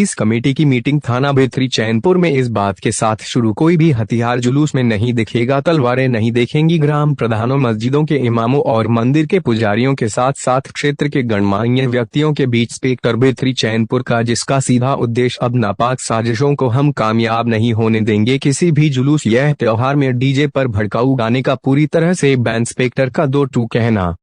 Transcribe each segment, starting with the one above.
Peace committee की meeting थाना बेथरी चैनपुर में इस बात के साथ शुरू, कोई भी हथियार जुलूस में नहीं दिखेगा, तलवारें नहीं देखेंगी। ग्राम प्रधानों, मस्जिदों के इमामों और मंदिर के पुजारियों के साथ साथ क्षेत्र के गणमान्य व्यक्तियों के बीच स्पीकर बेथरी चैनपुर का, जिसका सीधा उद्देश्य अब नापाक साजिशों को हम कामयाब नहीं होने देंगे। किसी भी जुलूस या त्योहार में डीजे पर भड़काऊ गाने का पूरी तरह से बैन, इंस्पेक्टर का 2 कहना।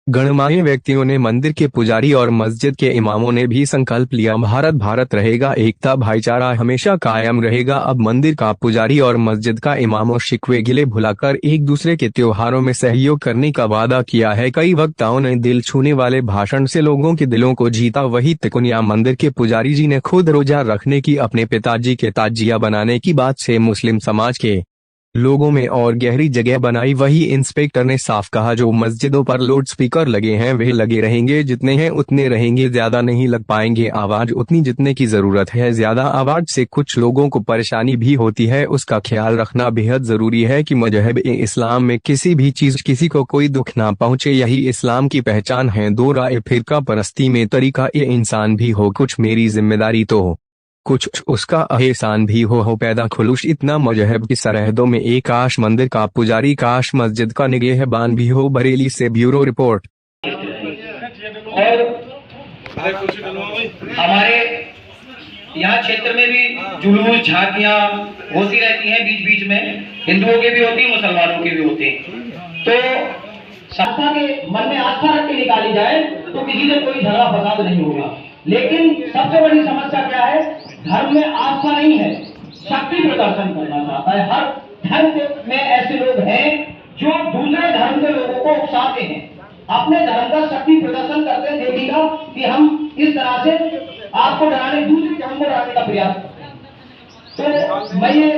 गणमान्य व्यक्तियों ने, मंदिर के पुजारी और मस्जिद के इमामों ने भी संकल्प लिया, भारत भारत रहेगा, एकता भाईचारा हमेशा कायम रहेगा। अब मंदिर का पुजारी और मस्जिद का इमामों शिकवे गिले भुलाकर एक दूसरे के त्योहारों में सहयोग करने का वादा किया है। कई वक्ताओं ने दिल छूने वाले भाषण से लोगों के दिलों को जीता। वही तिकुनिया मंदिर के पुजारी जी ने खुद रोजा रखने की, अपने पिताजी के ताजिया बनाने की बात से मुस्लिम समाज के लोगों में और गहरी जगह बनाई। वही इंस्पेक्टर ने साफ कहा, जो मस्जिदों पर लाउड स्पीकर लगे हैं वे लगे रहेंगे, जितने हैं उतने रहेंगे, ज्यादा नहीं लग पाएंगे। आवाज उतनी जितने की जरूरत है, ज्यादा आवाज से कुछ लोगों को परेशानी भी होती है, उसका ख्याल रखना बेहद जरूरी है कि मजहब इस्लाम में किसी भी चीज, किसी को कोई दुख ना पहुंचे, यही इस्लाम की पहचान है। दो राय फिरका परस्ती में तरीका ये इंसान भी हो, कुछ मेरी जिम्मेदारी तो हो, कुछ उसका एहसान भी हो पैदा खुलूस। इतना मजहब की सरहदों में एक काश मंदिर का पुजारी, काश मस्जिद का निगहबान भी हो। बरेली से ब्यूरो रिपोर्ट। और हमारे यहाँ क्षेत्र में भी जुलूस झांकियां होती रहती हैं, बीच बीच में हिंदुओं के भी होती हैं, मुसलमानों के भी होते हैं। तो सत्ता के मन में आस्था रख के निकाली जाए तो किसी से कोई झगड़ा फसाद नहीं होगा। लेकिन सबसे बड़ी समस्या क्या है, धर्म में आस्था नहीं है, शक्ति प्रदर्शन करना चाहता है। हर धर्म में ऐसे लोग हैं जो दूसरे धर्म के लोगों को उकसाते हैं, अपने धर्म का शक्ति प्रदर्शन करते हैं। देखिएगा कि हम इस तरह से आपको डराने, दूसरे धर्म को डराने का प्रयास करते हैं। तो मैं ये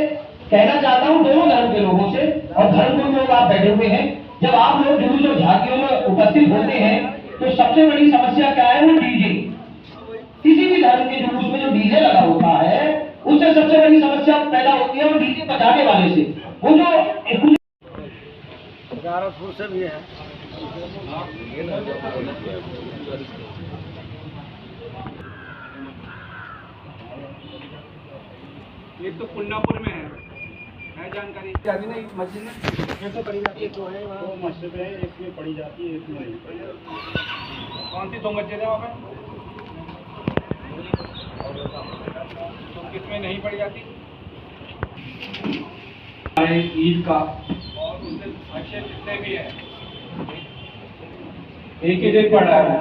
कहना चाहता हूँ दोनों धर्म के लोगों से, और धर्म के लोग आप बैठे हुए हैं, जब आप लोग जुलूस और झांकियों में उपस्थित होते हैं तो सबसे बड़ी समस्या क्या है, वो डीजे। किसी भी धर्म के जुलूस में जो डीजे लगा होता है उससे सबसे बड़ी समस्या पैदा होती है, वो डीजे बजाने वाले से। वो जो से भी है, ये तो पुन्नापुर में है जानकारी जाती नहीं, मस्जिद में ये तो पड़ी जाती है, तो है वहाँ मस्जिद है, एक में पड़ी जाती है, एक में नहीं पड़ी जाती। कौन सी 2 मस्जिद है वहाँ पे, तो किसमें नहीं पड़ी जाती? ईद का और उससे अच्छे जितने भी है एक ही दिन पड़ रहा है,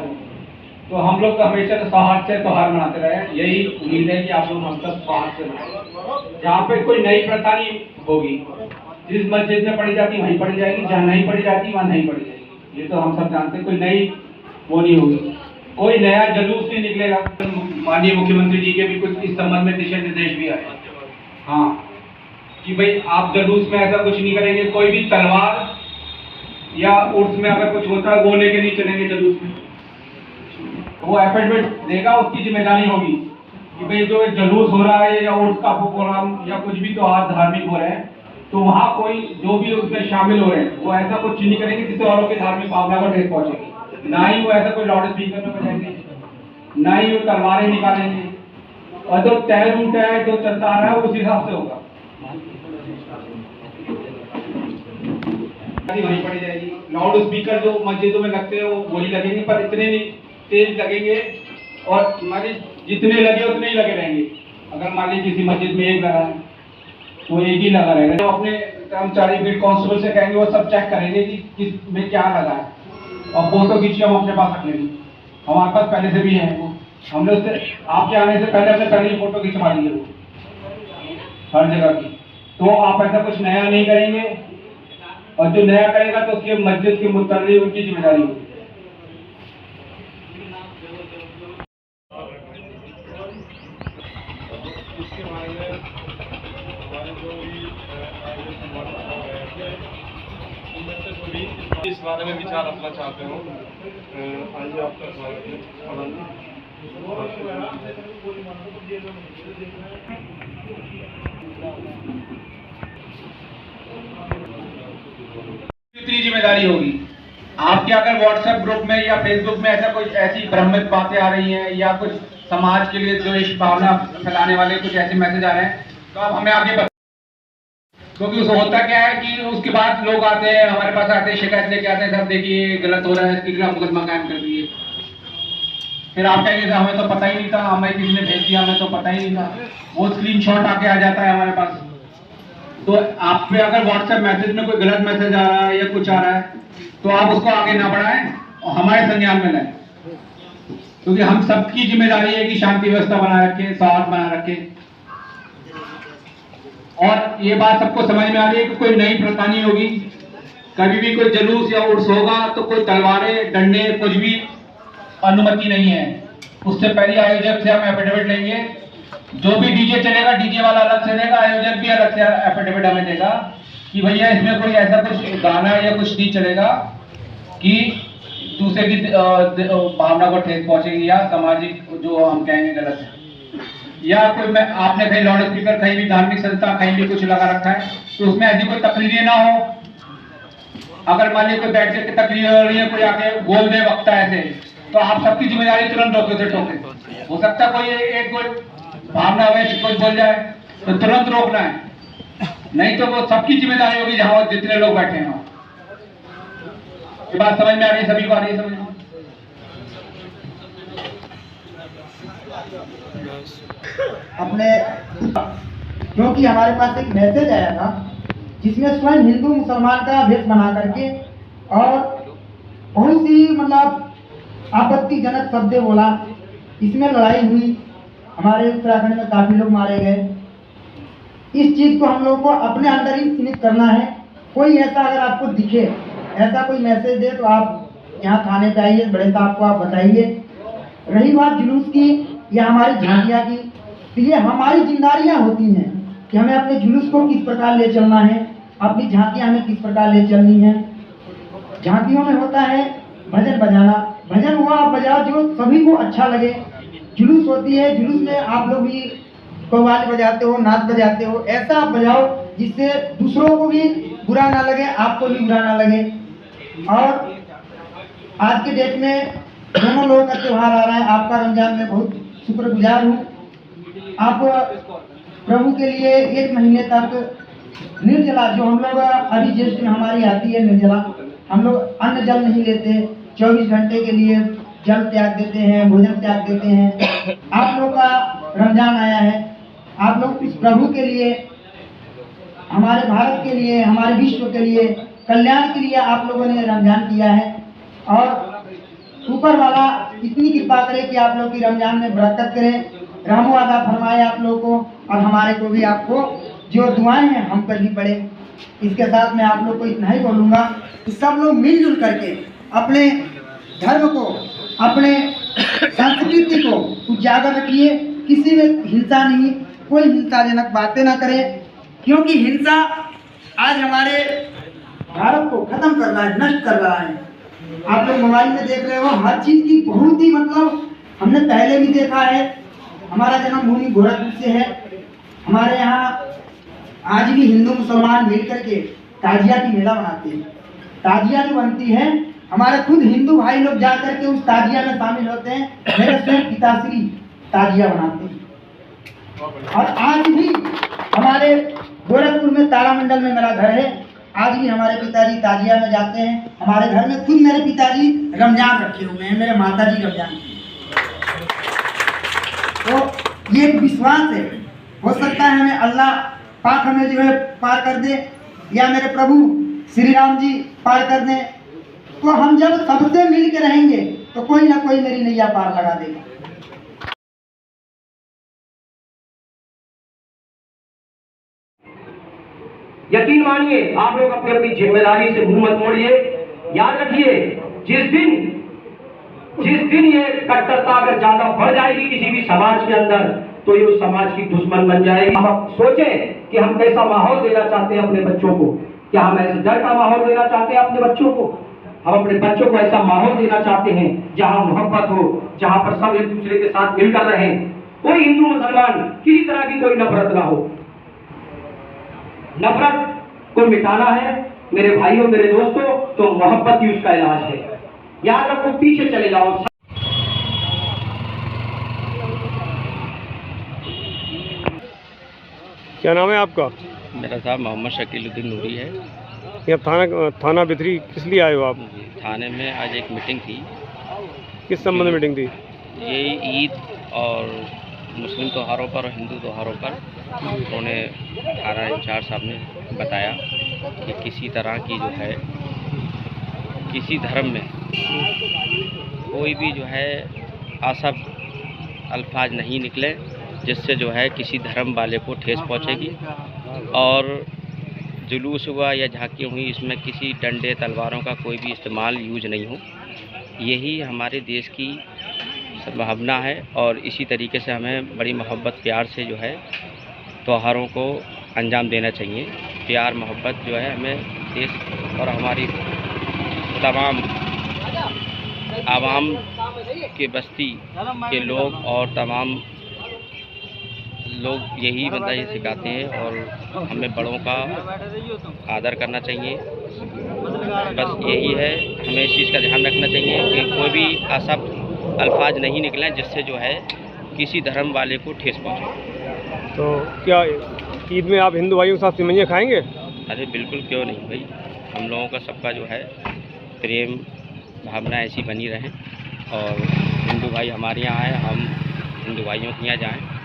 तो हम लोग तो हमेशा सौहार्द से त्योहार मनाते रहे। यही उम्मीद है कि आप लोग हम सब सौहार्द से मनाएं। जहाँ पे कोई नई प्रथा नहीं होगी, जिस मस्जिद में पड़ी जाती वहीं पड़ी जाएगी, जहाँ नहीं पड़ी जाती वहाँ नहीं पड़ी जाएगी। ये तो हम सब जानते हैं, कोई नई वो नहीं होगी, कोई नया जुलूस नहीं निकलेगा। माननीय मुख्यमंत्री जी के भी कुछ इस संबंध में दिशा निर्देश भी आए, हाँ, कि भाई आप जुलूस में ऐसा कुछ नहीं करेंगे, कोई भी तलवार या उर्स में अगर कुछ होता है वो लेके नहीं चलेंगे जुलूस में। वो एफिडेविट देगा, उसकी जिम्मेदारी होगी कि भाई जो जुलूस हो रहा है या उर्स का प्रोग्राम या कुछ भी त्योहार धार्मिक हो रहे हैं, तो वहाँ कोई जो भी उसमें शामिल हो रहे हैं वो ऐसा कुछ नहीं करेंगे जिससे औरों की धार्मिक भावना को ठेस पहुंचेगी। ना ही वो ऐसा कोई लाउड स्पीकर में बजाएंगे, ना ही वो तलवारें निकालेंगे, और जो तय रूट है, जो चलता आ रहा है, उस हिसाब से होगा, वहीं पड़ी जाएगी। लाउड स्पीकर जो मस्जिदों में लगते हैं वो वही लगेंगे, पर इतने नहीं तेज लगेंगे, और मान लीजिए जितने लगे उतने ही लगे रहेंगे। अगर मान लीजिए किसी मस्जिद में एक लगा है तो एक ही लगा रहेगा। तो अपने कर्मचारी बीट कांस्टेबल से कहेंगे, वो सब चेक करेंगे कि किस में क्या लगा है, और फोटो खींच के हम अपने पास रख लेंगे। हमारे पास पहले से भी है, वो हमने उससे आपके आने से पहले अपने पहले ही फोटो खिंचवा ली है वो हर जगह की। तो आप ऐसा कुछ नया नहीं करेंगे, और जो नया करेगा तो उसके मस्जिद के मुतल्लिक़ उनकी जिम्मेदारी होगी। इस बारे में विचार रखना चाहते हो, आइए आपका स्वागत है। कितनी जिम्मेदारी होगी आपकी, अगर व्हाट्सएप ग्रुप में या फेसबुक में ऐसा कोई ऐसी भ्रमित बातें आ रही हैं या कुछ समाज के लिए द्वेष भावना फैलाने वाले कुछ ऐसे मैसेज आ रहे हैं, तो अब हमें आगे क्योंकि उसको होता क्या है कि उसके बाद लोग आते हैं, हमारे पास आते हैं, शिकायत लेके आते हैं, सर देखिए गलत हो रहा है, इसके खिलाफ मुकदमा कायम कर दिए। फिर आप कहेंगे हमें तो पता ही नहीं था, हमें किसी ने भेज दिया, हमें तो पता ही नहीं था। वो स्क्रीनशॉट आके आ जाता है हमारे पास। तो आप पे अगर व्हाट्सएप मैसेज में कोई गलत मैसेज आ रहा है या कुछ आ रहा है, तो आप उसको आगे ना बढ़ाएं और हमारे संज्ञान में लाएं, क्योंकि हम सबकी जिम्मेदारी है कि शांति व्यवस्था बनाए रखें, सौहार्द बनाए रखें। और ये बात सबको समझ में आ रही है कि कोई नई प्रथा नहीं होगी। कभी भी कोई जुलूस या उर्स होगा तो कोई तलवारें, डंडे, कुछ भी अनुमति नहीं है। उससे पहले आयोजक से हम एफिडेविट लेंगे। जो भी डीजे चलेगा, डीजे वाला अलग से देगा, आयोजक भी अलग से एफिडेविट हमें देगा कि भैया इसमें कोई ऐसा कुछ गाना या कुछ नहीं चलेगा कि दूसरे की भावना को ठेस पहुंचेगी या सामाजिक जो हम कहेंगे गलत है, या कोई मैं आपने कहीं लाउड स्पीकर, कहीं भी धार्मिक संस्था, कहीं भी कुछ लगा रखा है, तो उसमें ऐसी कोई तकरीरें ना हो। अगर मान लीजिए कोई बैठ के तकरीर हो रही है, कोई आके बोल दे वक्ता ऐसे, तो आप सबकी जिम्मेदारी तुरंत रोके से टोके। हो सकता है कोई एक कोई भावना में कुछ बोल जाए तो तुरंत रोकना है, नहीं तो वो सबकी जिम्मेदारी होगी जहां जितने लोग बैठे हैं। ये बात समझ में आ रही है? सभी को आ रही है समझ में? अपने क्योंकि हमारे पास एक मैसेज आया था जिसमें स्वयं हिंदू मुसलमान का भेष बना करके और बहुत सी मतलब आपत्तिजनक शब्द बोला। इसमें लड़ाई हुई, हमारे उत्तराखंड में काफी लोग मारे गए। इस चीज को हम लोग को अपने अंदर ही सीमित करना है। कोई ऐसा अगर आपको दिखे, ऐसा कोई मैसेज दे, तो आप यहाँ थाने पे आइए, बड़े साहब को आप बताइए। रही बात जुलूस की या हमारी झांकियाँ की, तो ये हमारी जिम्मेदारियाँ होती हैं कि हमें अपने जुलूस को किस प्रकार ले चलना है, अपनी झांकियाँ हमें किस प्रकार ले चलनी है। झांकियों में होता है भजन बजाना, भजन हुआ आप बजाओ जो सभी को अच्छा लगे। जुलूस होती है, जुलूस में आप लोग भी कव्वाली बजाते हो, नाच बजाते हो, ऐसा आप बजाओ जिससे दूसरों को भी बुरा ना लगे, आपको भी बुरा ना लगे। और आज के डेट में दोनों लोगों का त्यौहार आ रहा है, आपका रमजान में बहुत शुक्रगुजार हूँ। आप प्रभु के लिए 1 महीने तक निर्जला, जो हम लोग अभी ज्येष्ठ में हमारी आती है निर्जला, हम लोग अन्न जल नहीं लेते, 24 घंटे के लिए जल त्याग देते हैं, भोजन त्याग देते हैं। आप लोग का रमजान आया है, आप लोग इस प्रभु के लिए, हमारे भारत के लिए, हमारे विश्व के लिए, कल्याण के लिए आप लोगों ने रमजान किया है। और ऊपर वाला इतनी कृपा करे कि आप लोग की रमजान में बरकत करे, रहमो अदा फरमाए आप लोगों को, और हमारे को भी, आपको जो दुआएं हैं हम पर भी पड़े। इसके साथ मैं आप लोग को इतना ही बोलूँगा कि सब लोग मिलजुल करके अपने धर्म को, अपने संस्कृति को उजागर रखिए। किसी में हिंसा नहीं, कोई हिंसाजनक बातें ना करें, क्योंकि हिंसा आज हमारे भारत को खत्म कर रहा है, नष्ट कर रहा है। आप लोग मोबाइल में देख रहे हो, हर चीज की बहुत ही मतलब हमने पहले भी देखा है। हमारा जन्मभूमि गोरखपुर से है। हमारे यहाँ आज भी हिंदू मुसलमान मिलकर के ताजिया की मेला बनाते हैं। ताजिया जो बनती है, हमारे खुद हिंदू भाई लोग जा करके उस ताजिया में शामिल होते हैं। मेरे स्वयं पिताश्री ताजिया बनाते हैं। और आज भी हमारे गोरखपुर में तारामंडल में मेरा घर है, आज भी हमारे पिताजी ताजिया में जाते हैं। हमारे घर में खुद मेरे पिताजी रमजान रखे हुए हैं, मेरे माताजी रमजान। तो ये एक विश्वास है, हो सकता है हमें अल्लाह पाक हमें जो है पार कर दे, या मेरे प्रभु श्री राम जी पार कर दें। तो हम जब सबसे मिल के रहेंगे तो कोई ना कोई मेरी नैया पार लगा देगा। यकीन मानिए, आप लोग अपनी अपनी जिम्मेदारी से मुंह मत मोड़िए। याद रखिए, जिस दिन ये कट्टरता अगर ज्यादा बढ़ जाएगी किसी भी समाज के अंदर, तो ये उस समाज की दुश्मन बन जाएगी। हम सोचें कि हम कैसा माहौल देना चाहते हैं अपने बच्चों को। क्या हम ऐसे डर का माहौल देना चाहते हैं अपने बच्चों को? हम अपने बच्चों को ऐसा माहौल देना चाहते हैं जहां मोहब्बत हो, जहां पर सब एक दूसरे के साथ मिलकर रहें, कोई हिंदू मुसलमान किसी तरह की कोई नफरत ना हो। नफरत को मिटाना है मेरे भाइयों, मेरे दोस्तों, तो मोहब्बत ही उसका इलाज है। याद रखो, पीछे चले जाओ। क्या नाम है आपका? मेरा साहब मोहम्मद शकीलुद्दीन नूरी है। ये थाना बिथरी किस लिए आए हो आप? जी, थाने में आज एक मीटिंग थी। किस संबंध में मीटिंग थी? ये ईद और मुस्लिम त्योहारों पर और हिंदू त्योहारों पर उन्होंने थाना इंचार्ज साहब ने बताया कि किसी तरह की जो है किसी धर्म में कोई भी जो है असभ अल्फाज नहीं निकले जिससे जो है किसी धर्म वाले को ठेस पहुंचेगी, और जुलूस हुआ या झांकियाँ हुई इसमें किसी डंडे तलवारों का कोई भी इस्तेमाल यूज नहीं हो। यही हमारे देश की भावना है और इसी तरीके से हमें बड़ी मोहब्बत प्यार से जो है त्योहारों को अंजाम देना चाहिए। प्यार मोहब्बत जो है हमें देश और हमारी तमाम आवाम के बस्ती के लोग और तमाम लोग यही मतलब ये सिखाते हैं, और हमें बड़ों का आदर करना चाहिए। बस यही है, हमें इस चीज़ का ध्यान रखना चाहिए कि कोई भी असभ अल्फाज नहीं निकलें जिससे जो है किसी धर्म वाले को ठेस पहुँचे। तो क्या ईद में आप हिंदू भाइयों के साथ सिमैया खाएंगे? अरे बिल्कुल, क्यों नहीं भाई। हम लोगों का सबका जो है प्रेम भावना ऐसी बनी रहे, और हिंदू भाई हमारे यहाँ आए, हम हिंदू भाइयों के यहाँ जाएँ।